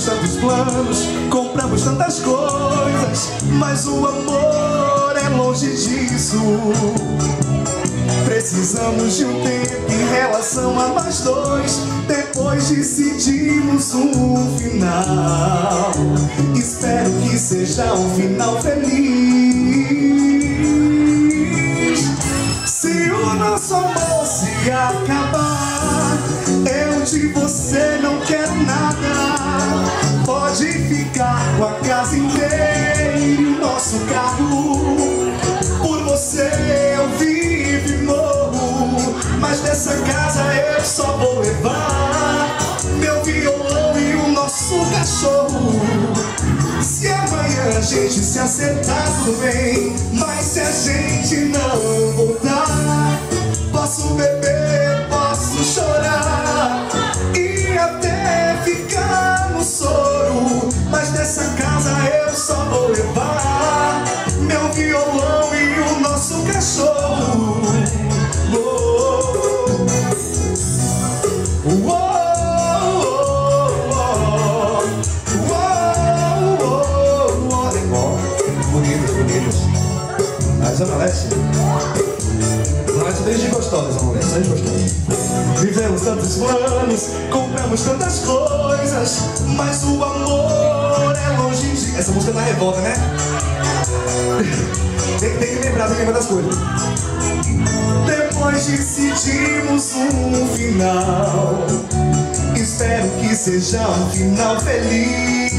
Tivemos tantos planos, compramos tantas coisas, mas o amor é longe disso. Precisamos de um tempo em relação a nós dois. Depois decidimos um final. Espero que seja um final feliz. Se o nosso amor se acabar, eu de você não quero nada. Pode ficar com a casa inteira e o nosso carro. Por você eu vivo e morro, mas dessa casa eu só vou levar meu violão e o nosso cachorro. Se amanhã a gente se acertar, tudo bem, mas se a gente não voltar, posso beber, posso chorar e até ficar no soro, mas dessa casa eu só vou levar meu violão e o nosso cachorro. Bonitos. A Zona Leste. Zona Leste desde gostosa, Zona Leste, desde gostosa. Vivemos tantos planos, compramos tantas coisas, mas o amor é longe de... Essa música tá revolta, né? Tem que lembrar das coisas. Depois decidimos um final. Espero que seja um final feliz.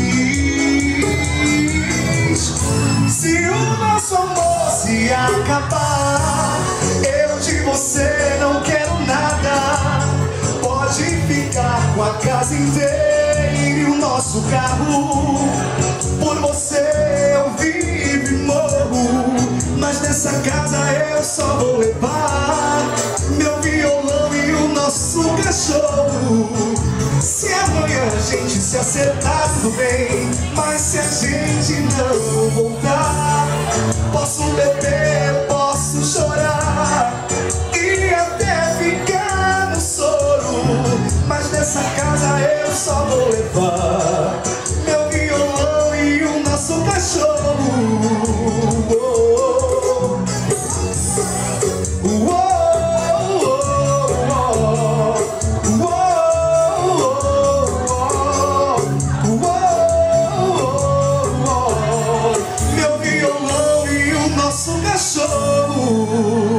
Se o nosso amor se acabar, eu de você não quero nada. Pode ficar com a casa inteira e o nosso carro. Por você eu vivo e morro, mas nessa casa eu só vou levar meu violão e o nosso cachorro. Se amanhã a gente se acertar, tudo bem, mas se a gente não voltar, posso beber, posso chorar e até ficar no soro, mas nessa casa eu só vou levar meu violão e o nosso cachorro. Meu violão e o nosso cachorro.